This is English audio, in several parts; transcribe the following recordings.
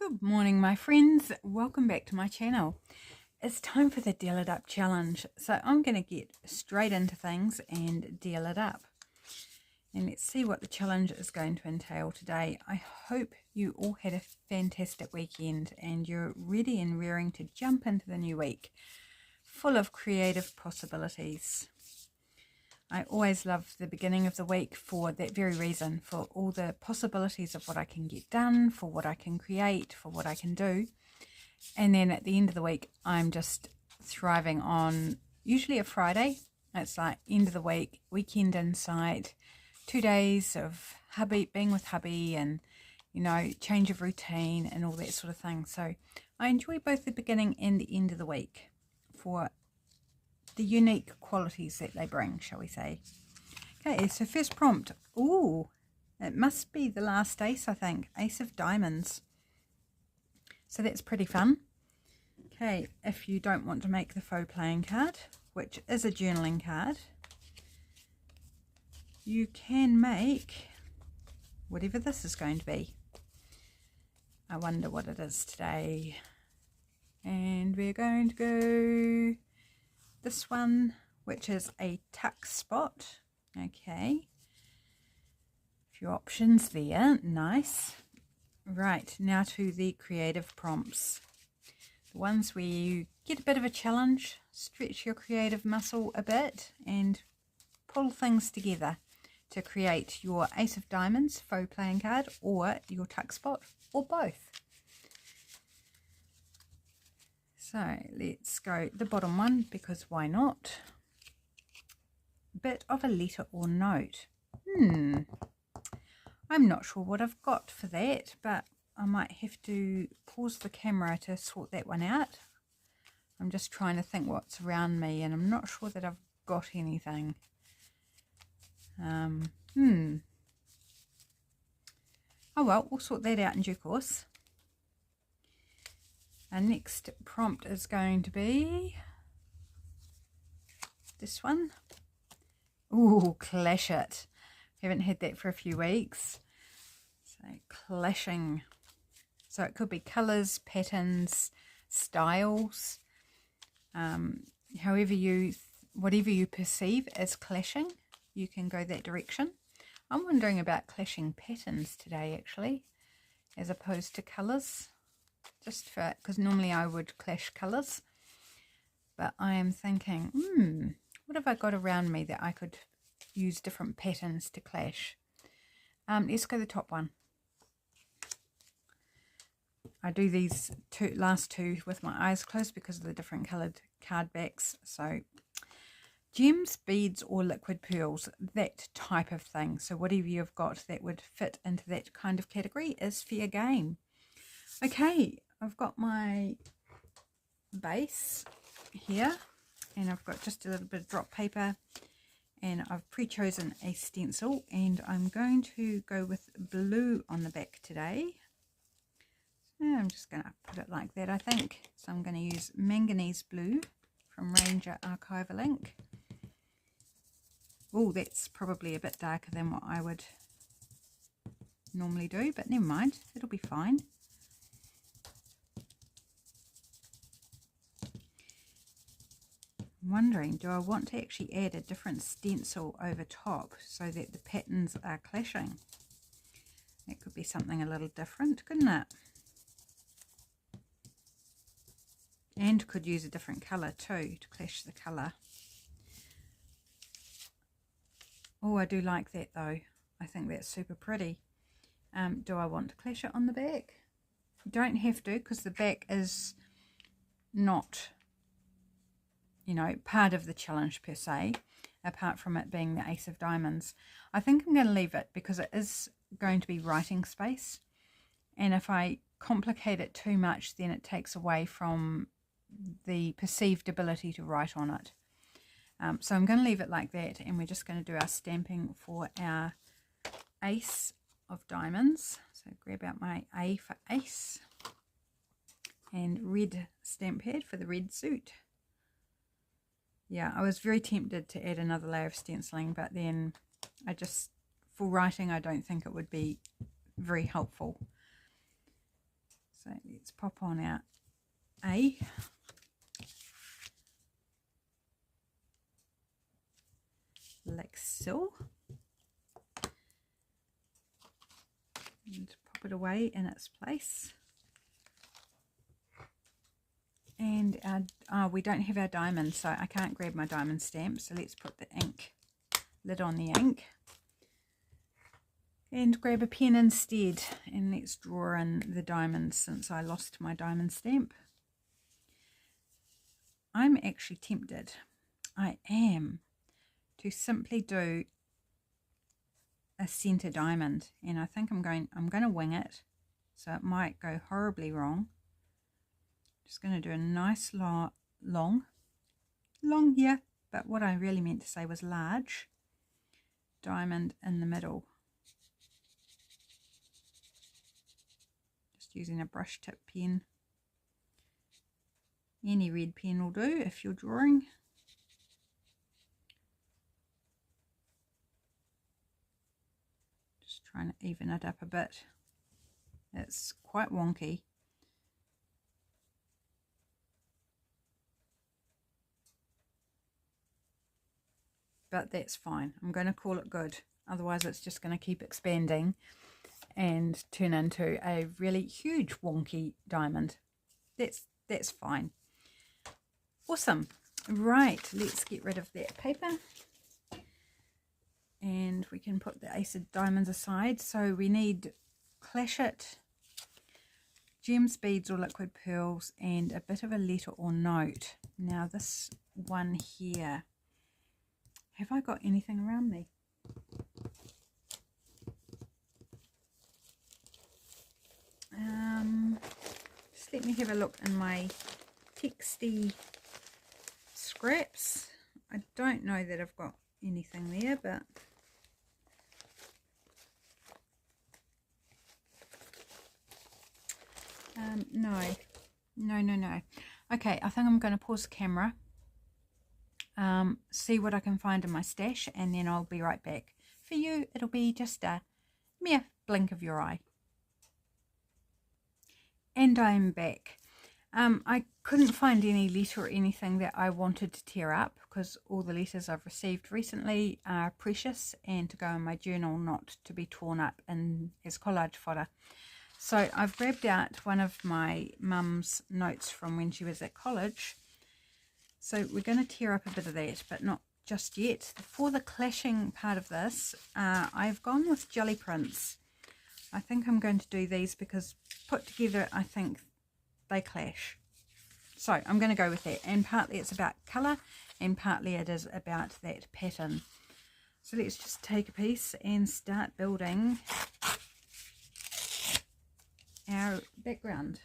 Good morning, my friends. Welcome back to my channel. It's time for the Deal It Up challenge. So I'm going to get straight into things and deal it up. And let's see what the challenge is going to entail today. I hope you all had a fantastic weekend and you're ready and rearing to jump into the new week, full of creative possibilities. I always love the beginning of the week for that very reason, for all the possibilities of what I can get done, for what I can create, for what I can do. And then at the end of the week, I'm just thriving on usually a Friday. It's like end of the week, weekend in sight, 2 days of being with hubby and, change of routine and all that sort of thing. So I enjoy both the beginning and the end of the week for the unique qualities that they bring, shall we say. Okay, so first prompt. Ooh, it must be the last ace, I think. Ace of Diamonds. So that's pretty fun. Okay, if you don't want to make the faux playing card, which is a journaling card, you can make whatever this is going to be. I wonder what it is today. And we're going to go this one, which is a tuck spot. Okay, a few options there. Nice. Right, now to the creative prompts, the ones where you get a bit of a challenge, stretch your creative muscle a bit and pull things together to create your Ace of Diamonds faux playing card or your tuck spot, or both. So let's go the bottom one, because why not? Bit of a letter or note. I'm not sure what I've got for that, but I might have to pause the camera to sort that one out. I'm just trying to think what's around me, and I'm not sure that I've got anything. Oh well, we'll sort that out in due course. Our next prompt is going to be this one. Ooh, clash it. Haven't had that for a few weeks. So clashing. So it could be colours, patterns, styles. Whatever you perceive as clashing, you can go that direction. I'm wondering about clashing patterns today, actually, as opposed to colours. Just for, because normally I would clash colours, but I am thinking, what have I got around me that I could use different patterns to clash? Let's go the top one. I do these last two with my eyes closed because of the different coloured card backs. So gems, beads or liquid pearls, that type of thing. So whatever you've got that would fit into that kind of category is fair game. Okay, I've got my base here and I've got just a little bit of drop paper and I've pre-chosen a stencil, and I'm going to go with blue on the back today. So I'm just going to put it like that, I think. So I'm going to use manganese blue from Ranger Archival Ink. Oh, that's probably a bit darker than what I would normally do, but never mind, it'll be fine. I'm wondering, do I want to actually add a different stencil over top so that the patterns are clashing? That could be something a little different, couldn't it? And could use a different colour too to clash the colour. Oh, I do like that though. I think that's super pretty. Do I want to clash it on the back? You don't have to, because the back is not, part of the challenge per se, apart from it being the Ace of Diamonds. I think I'm going to leave it because it is going to be writing space, and if I complicate it too much, then it takes away from the perceived ability to write on it. So I'm going to leave it like that, and we're just going to do our stamping for our Ace of Diamonds. So grab out my A for Ace and red stamp pad for the red suit. Yeah, I was very tempted to add another layer of stenciling, but then for writing, I don't think it would be very helpful. So let's pop on our A. Like so. And pop it away in its place. And we don't have our diamond, so I can't grab my diamond stamp. So let's put the ink lid on the ink and grab a pen instead, and let's draw in the diamond since I lost my diamond stamp. I'm actually tempted, I am, to simply do a center diamond, and I think I'm going to wing it, so it might go horribly wrong. Just going to do a nice long here, but what I really meant to say was large diamond in the middle. Just using a brush tip pen. Any red pen will do if you're drawing. Just trying to even it up a bit. It's quite wonky. But that's fine. I'm going to call it good. Otherwise it's just going to keep expanding and turn into a really huge wonky diamond. That's fine. Awesome. Right, let's get rid of that paper. And we can put the Ace of Diamonds aside. So we need Clash It, gems, beads or liquid pearls, and a bit of a letter or note. Now this one here, have I got anything around me? Just let me have a look in my texty scraps. I don't know that I've got anything there, but no. Okay, I think I'm going to pause the camera, see what I can find in my stash, and then I'll be right back. For you, it'll be just a mere blink of your eye. And I'm back. I couldn't find any letter or anything that I wanted to tear up, because all the letters I've received recently are precious and to go in my journal, not to be torn up as collage fodder. So I've grabbed out one of my mum's notes from when she was at college. So we're going to tear up a bit of that, but not just yet. For the clashing part of this, I've gone with jelly prints. I think I'm going to do these because put together I think they clash. So I'm going to go with that, and partly it's about colour and partly it is about that pattern. So let's just take a piece and start building our background.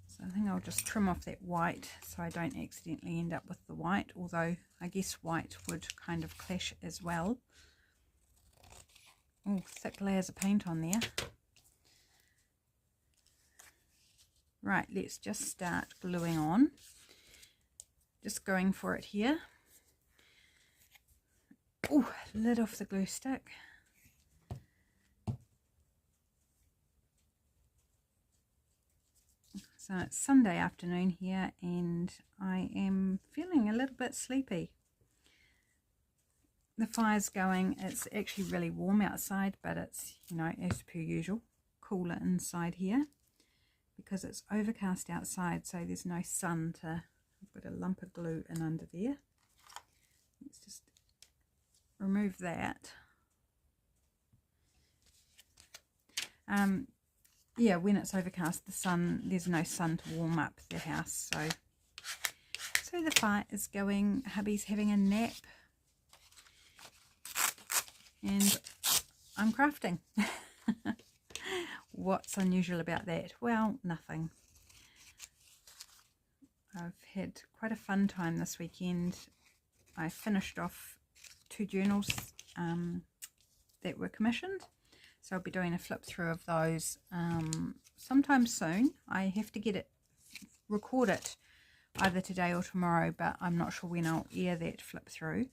So I think I'll just trim off that white so I don't accidentally end up with the white, although I guess white would kind of clash as well. Oh, thick layers of paint on there. Right, let's just start gluing on. Just going for it here. Oh, lid off the glue stick. So it's Sunday afternoon here and I am feeling a little bit sleepy. The fire's going. It's actually really warm outside, but it's, you know, as per usual, cooler inside here because it's overcast outside, so there's no sun to... I've got a lump of glue in under there. Let's just remove that. Yeah, when it's overcast, there's no sun to warm up the house, so the fire is going. Hubby's having a nap and I'm crafting. What's unusual about that? Well, nothing. I've had quite a fun time this weekend. I finished off 2 journals that were commissioned, so I'll be doing a flip through of those sometime soon. I have to get it, record it either today or tomorrow, but I'm not sure when I'll air that flip through.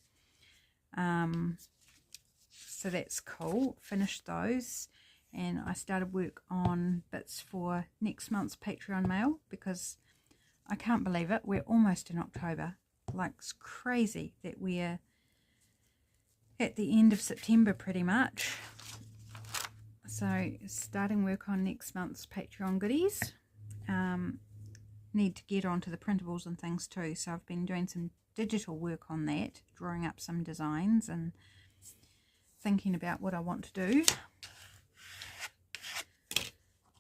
So that's cool. Finished those, and I started work on bits for next month's Patreon mail, because I can't believe it, we're almost in October. Like, it's crazy that we're at the end of September pretty much. So starting work on next month's Patreon goodies. Need to get onto the printables and things too, so I've been doing some digital work on that, drawing up some designs and thinking about what I want to do.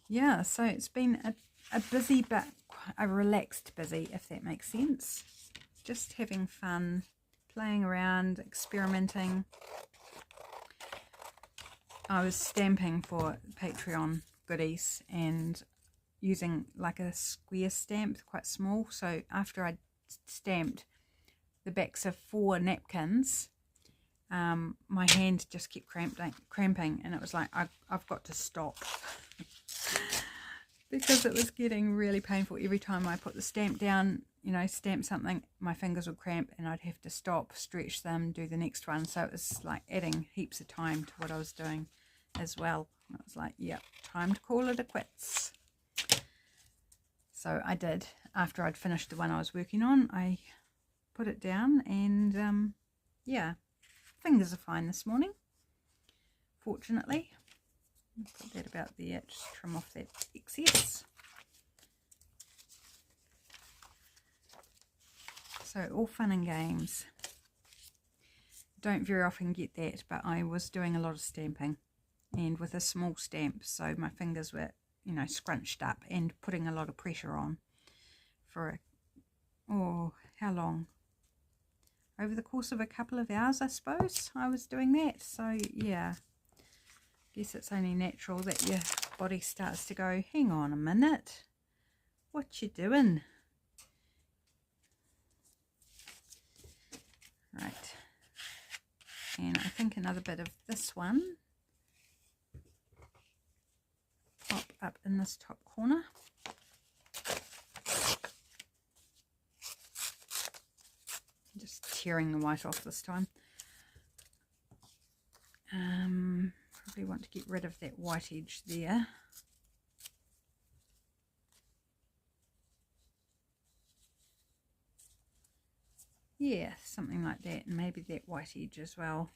Yeah, so it's been a busy but a relaxed busy, if that makes sense. Just having fun, playing around, experimenting. I was stamping for Patreon goodies and using like a square stamp, quite small. So after I stamped the backs of 4 napkins, my hand just kept cramping, and it was like, I've got to stop. Because it was getting really painful. Every time I put the stamp down, you know, stamp something, my fingers would cramp and I'd have to stop, stretch them, do the next one. So it was like adding heaps of time to what I was doing as well. I was like, yep, time to call it a quits. So I did. After I'd finished the one I was working on, I put it down, and yeah, fingers are fine this morning, fortunately. Put that about there, just trim off that excess. So all fun and games. Don't very often get that, but I was doing a lot of stamping, and with a small stamp, so my fingers were, you know, scrunched up and putting a lot of pressure on for how long? Over the course of a couple of hours, I suppose, I was doing that. So yeah, guess it's only natural that your body starts to go, hang on a minute, what you doing? Right, and I think another bit of this one pop up in this top corner. Just tearing the white off this time. Probably want to get rid of that white edge there. Yeah, something like that, and maybe that white edge as well.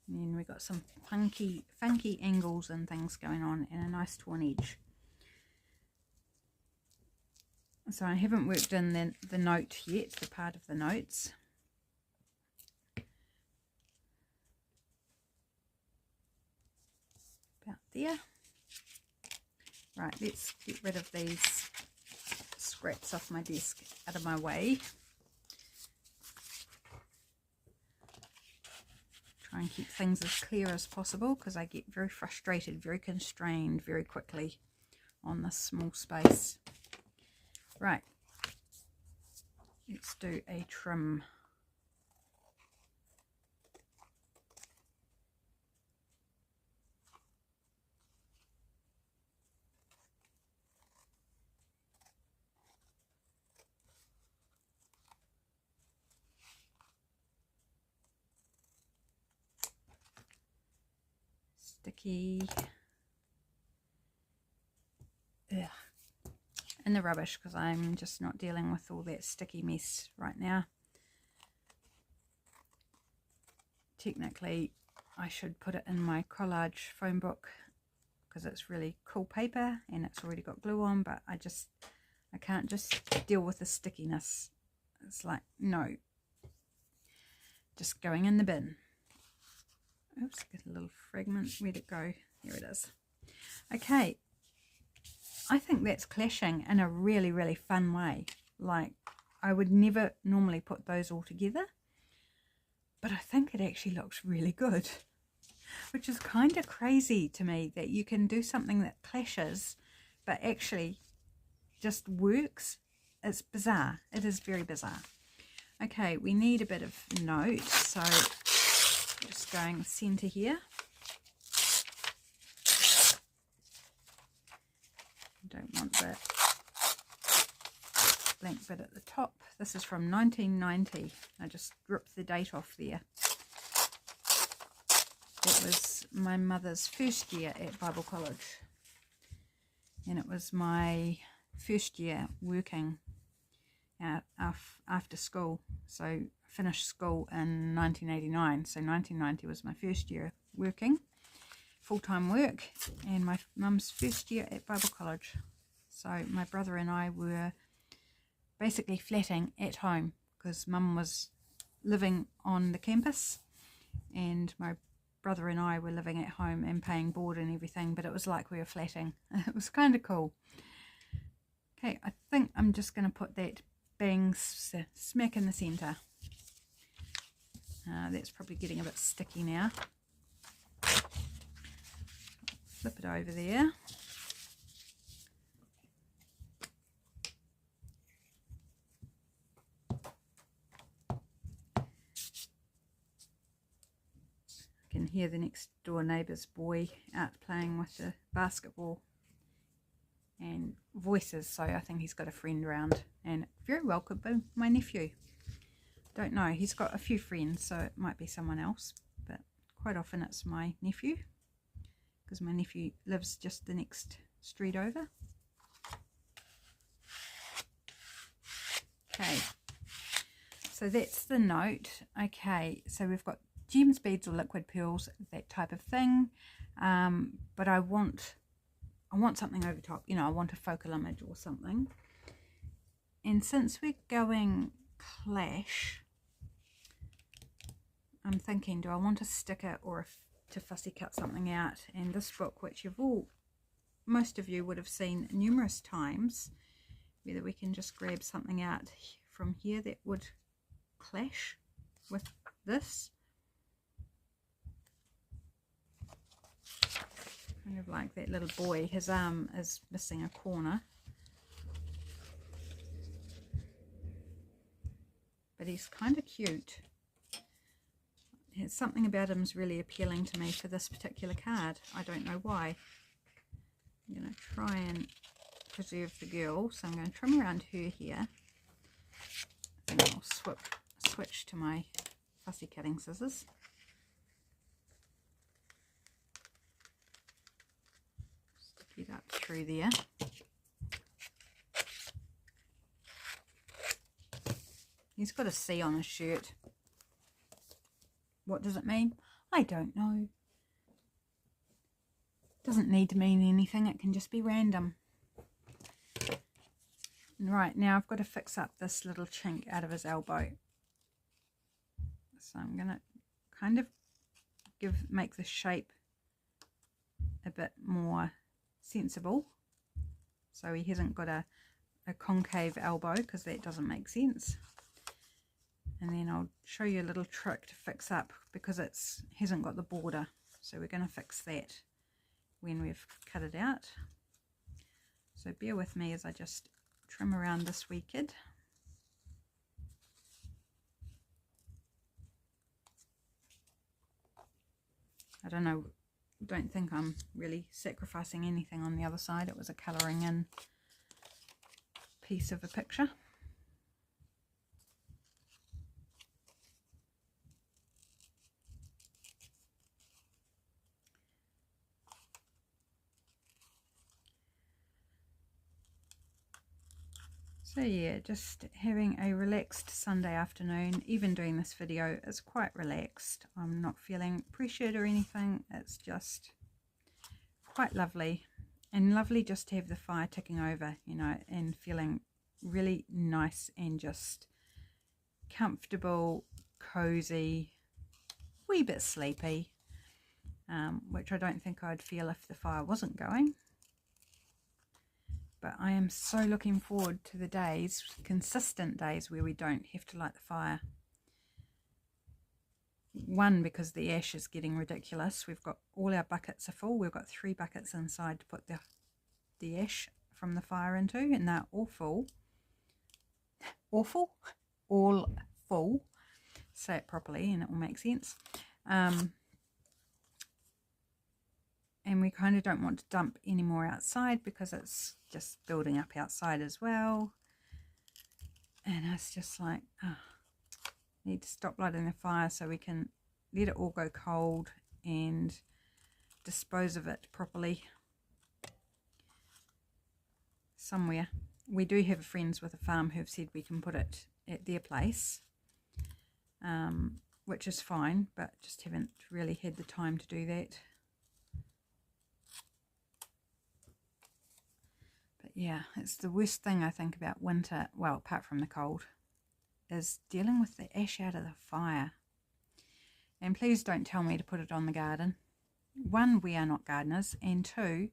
And then we got some funky angles and things going on, and a nice torn edge. So I haven't worked in the note yet, the part of the notes. About there. Right, let's get rid of these scraps off my desk, out of my way. Try and keep things as clear as possible, because I get very frustrated, very constrained very quickly on this small space. Right, let's do a trim. Sticky. Ugh. In the rubbish, because I'm just not dealing with all that sticky mess right now. Technically, I should put it in my collage foam book, because it's really cool paper and it's already got glue on, but I can't just deal with the stickiness. It's like, no, just going in the bin. Oops, get a little fragment. Where'd it go? Here it is. Okay, I think that's clashing in a really, really fun way. Like, I would never normally put those all together, but I think it actually looks really good, which is kind of crazy to me, that you can do something that clashes but actually just works. It's bizarre. It is very bizarre. Okay, we need a bit of note, so just going center here. Don't want the blank bit at the top. This is from 1990. I just ripped the date off there. It was my mother's first year at Bible College, and it was my first year working after school. So finished school in 1989, so 1990 was my first year working, full-time work, and my mum's first year at Bible College. So my brother and I were basically flatting at home because mum was living on the campus and my brother and I were living at home and paying board and everything, but it was like we were flatting. It was kind of cool. Okay, I think I'm just going to put that bang smack in the center. That's probably getting a bit sticky now. Flip it over there. I can hear the next door neighbour's boy out playing with the basketball and voices, so I think he's got a friend around, and very well could be my nephew. Don't know, he's got a few friends, so it might be someone else, but quite often it's my nephew because my nephew lives just the next street over. Okay, so that's the note. Okay, so we've got gems, beads or liquid pearls, that type of thing, but I want something over top, you know, I want a focal image or something. And since we're going clash, I'm thinking, do I want a sticker or to fussy cut something out? And this book, which most of you would have seen numerous times, whether we can just grab something out from here that would clash with this. Kind of like that little boy, his arm is missing a corner, but he's kind of cute. Something about him is really appealing to me for this particular card. I don't know why. I'm going to try and preserve the girl, so I'm going to trim around her here. I think I'll switch to my fussy cutting scissors. Stick it up through there. He's got a C on his shirt. What does it mean? I don't know. Doesn't need to mean anything, it can just be random. Right, now I've got to fix up this little chink out of his elbow. So I'm going to kind of make the shape a bit more sensible. So he hasn't got a concave elbow, because that doesn't make sense. And then I'll show you a little trick to fix up, because it hasn't got the border. So we're going to fix that when we've cut it out. So bear with me as I just trim around this wee kid. I don't think I'm really sacrificing anything on the other side. It was a colouring in piece of a picture. So yeah, just having a relaxed Sunday afternoon. Even doing this video is quite relaxed. I'm not feeling pressured or anything. It's just quite lovely. And lovely just to have the fire ticking over, you know, and feeling really nice and just comfortable, cozy, wee bit sleepy, which I don't think I'd feel if the fire wasn't going. But I am so looking forward to the days, consistent days, where we don't have to light the fire. One, because the ash is getting ridiculous. We've got all our buckets are full. We've got 3 buckets inside to put the ash from the fire into, and they're all full. Awful? All full. Say it properly and it will make sense. And we kind of don't want to dump any more outside because it's just building up outside as well. And it's just like, oh, need to stop lighting the fire so we can let it all go cold and dispose of it properly somewhere. We do have friends with a farm who've said we can put it at their place, which is fine, but just haven't really had the time to do that. But yeah, it's the worst thing I think about winter, well, apart from the cold, is dealing with the ash out of the fire. And please don't tell me to put it on the garden. One, we are not gardeners, and two,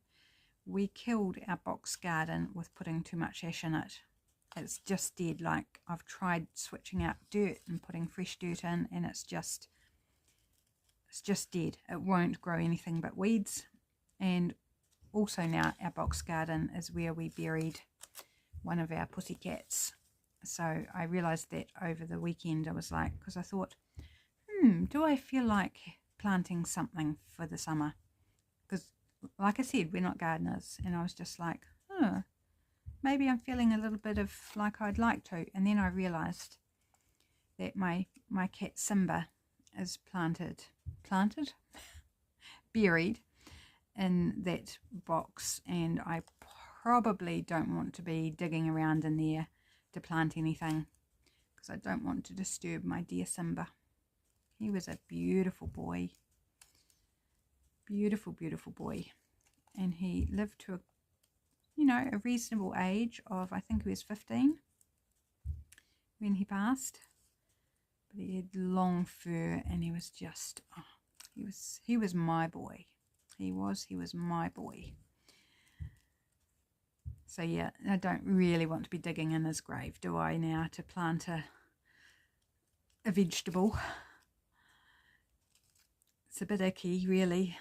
we killed our box garden with putting too much ash in it. It's just dead. Like, I've tried switching out dirt and putting fresh dirt in, and it's just dead. It won't grow anything but weeds. And also now our box garden is where we buried one of our pussycats. So I realized that over the weekend. I was like, because I thought, do I feel like planting something for the summer? Because like I said, we're not gardeners. And I was just like, maybe I'm feeling a little bit of like I'd like to. And then I realized that my cat Simba is buried in that box, and I probably don't want to be digging around in there to plant anything, because I don't want to disturb my dear Simba. He was a beautiful boy, beautiful boy, and he lived to a reasonable age of, I think he was 15 when he passed. But he had long fur, and he was just, he was my boy. He was my boy. So yeah, I don't really want to be digging in his grave, do I, now, to plant a vegetable? It's a bit icky, really,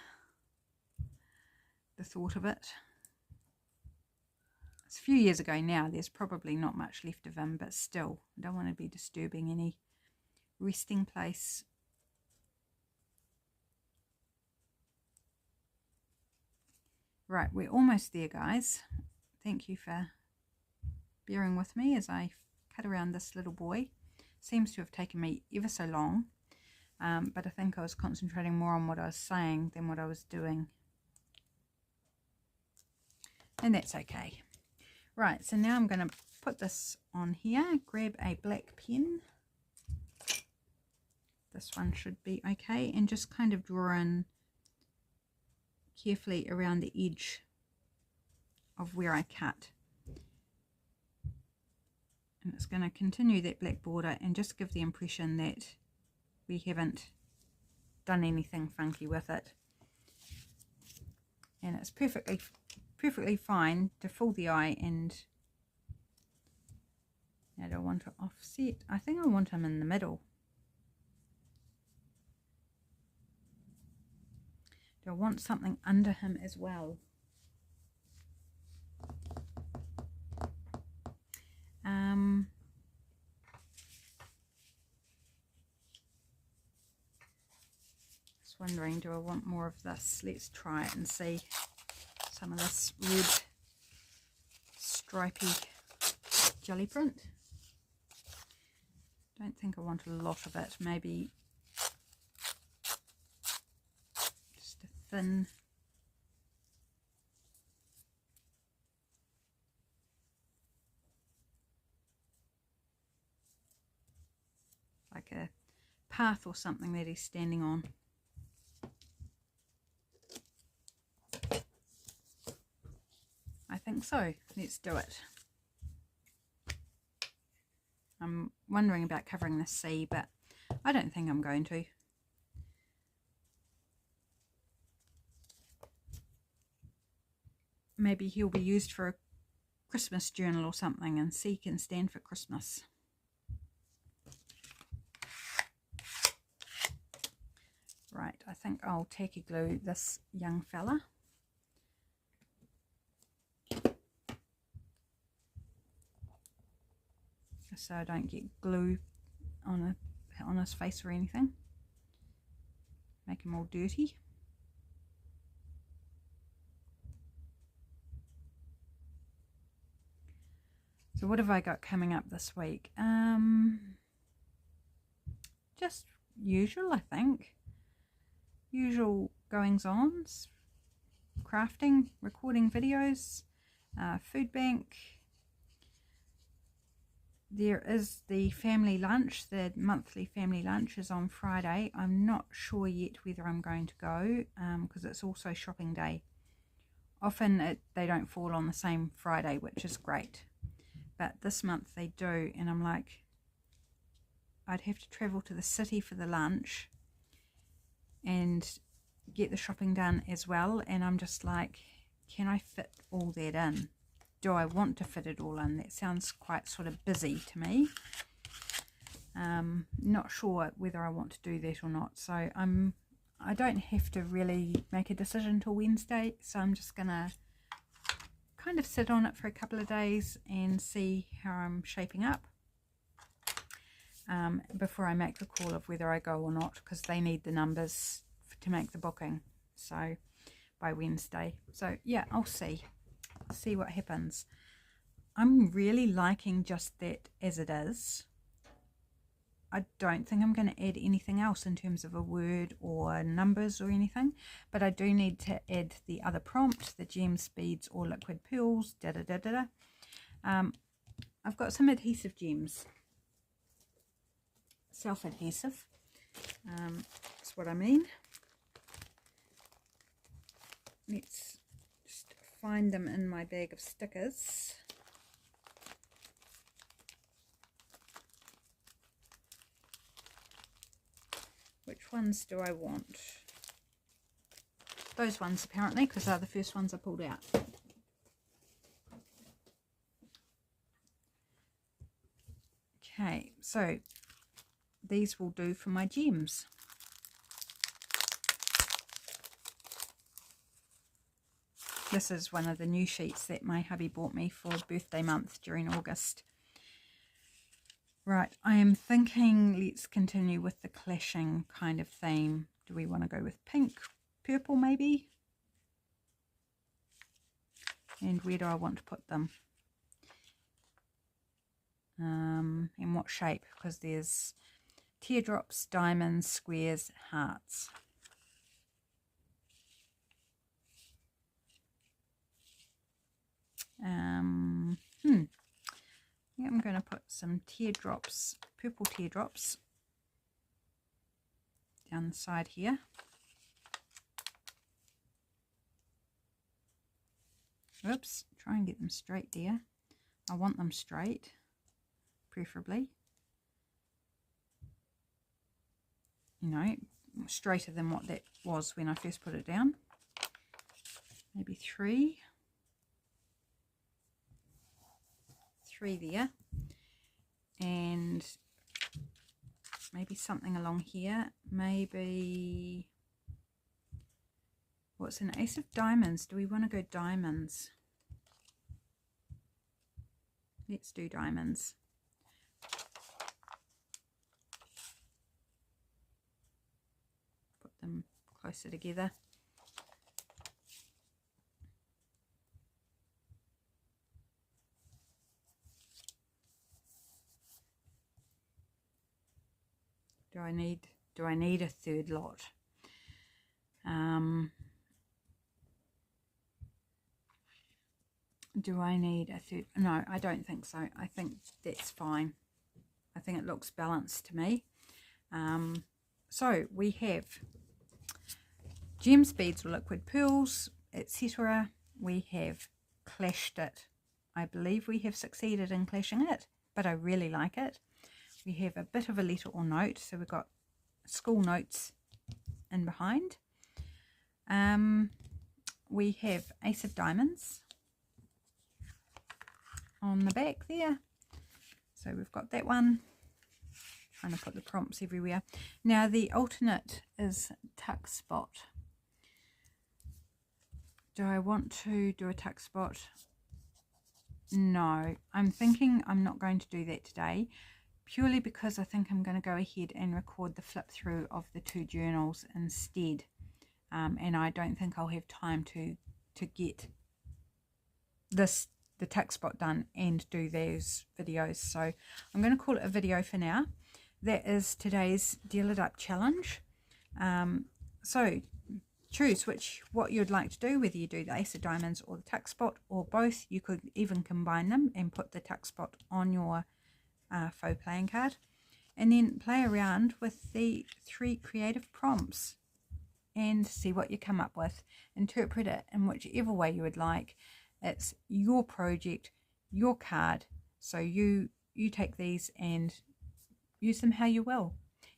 the thought of it. It's a few years ago now. There's probably not much left of him, but still, I don't want to be disturbing any resting place. Right, we're almost there, guys. Thank you for bearing with me as I cut around this little boy. Seems to have taken me ever so long, but I think I was concentrating more on what I was saying than what I was doing. And that's okay. Right, so now I'm going to put this on here. Grab a black pen. This one should be okay. And just kind of draw in carefully around the edge of where I cut. And it's going to continue that black border and just give the impression that we haven't done anything funky with it. And it's perfectly fine to fool the eye. And I don't want to offset. I think I want them in the middle. Do I want something under him as well? Just wondering, do I want more of this? Let's try it and see. Some of this red stripy jelly print. Don't think I want a lot of it. Maybe just a thin. Like a path or something that he's standing on. I think so. Let's do it. I'm wondering about covering the C, but I don't think I'm going to. Maybe he'll be used for a Christmas journal or something, and C can stand for Christmas. Right, I think I'll tacky glue this young fella. So I don't get glue on his face or anything. Make him all dirty. So what have I got coming up this week? Just usual, I think. Usual goings-ons, crafting, recording videos, food bank. There is the family lunch. The monthly family lunch is on Friday. I'm not sure yet whether I'm going to go because it's also shopping day. Often they don't fall on the same Friday, which is great. But this month they do, and I'm like, I'd have to travel to the city for the lunch and get the shopping done as well. And I'm just like, can I fit all that in? Do I want to fit it all in? That sounds quite sort of busy to me. Not sure whether I want to do that or not. So I don't have to really make a decision till Wednesday. So I'm just going to kind of sit on it for a couple of days and see how I'm shaping up before I make the call of whether I go or not, because they need the numbers to make the booking. So by Wednesday. So yeah, I'll see what happens. I'm really liking just that as it is. I don't think I'm going to add anything else in terms of a word or numbers or anything, but I do need to add the other prompt, the gems, beads or liquid pearls, I've got some adhesive gems, self-adhesive, that's what I mean. Let's just find them in my bag of stickers. Which ones do I want? Those ones apparently, because they're the first ones I pulled out. Okay, so these will do for my gems. This is one of the new sheets that my hubby bought me for birthday month during August. Right, I am thinking let's continue with the clashing kind of theme. Do we want to go with pink, purple maybe? And where do I want to put them? In what shape? Because there's teardrops, diamonds, squares, hearts. Yeah, I'm going to put some teardrops, purple teardrops, down the side here. Oops, try and get them straight there. I want them straight, preferably. You know, straighter than what that was when I first put it down. Maybe three there, and maybe something along here. Maybe, what's an ace of diamonds? Do we want to go diamonds? Let's do diamonds. Put them closer together. Do I need a third lot? Do I need a third? No, I don't think so. I think that's fine. I think it looks balanced to me. So we have gems, beads or liquid pearls, etc. We have clashed it. I believe we have succeeded in clashing it, but I really like it. We have a bit of a letter or note, so we've got school notes in behind. We have ace of diamonds on the back there, so we've got that one. Trying to put the prompts everywhere. Now the alternate is tuck spot. Do I want to do a tuck spot? No, I'm thinking I'm not going to do that today, purely because I think I'm going to go ahead and record the flip through of the two journals instead, and I don't think I'll have time to get this the tuck spot done and do those videos. So I'm going to call it a video for now. That is today's Deal It Up challenge. So choose what you'd like to do, whether you do the Ace of Diamonds or the tuck spot or both. You could even combine them and put the tuck spot on your faux playing card, and then play around with the 3 creative prompts and see what you come up with. Interpret it in whichever way you would like. It's your project, your card, so you take these and use them how you will.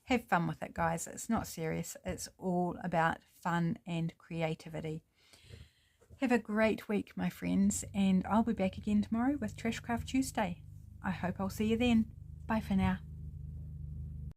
Have fun with it, guys. It's not serious. It's all about fun and creativity. Have a great week, my friends, and I'll be back again tomorrow with Trashcraft Tuesday. I hope I'll see you then. Bye for now.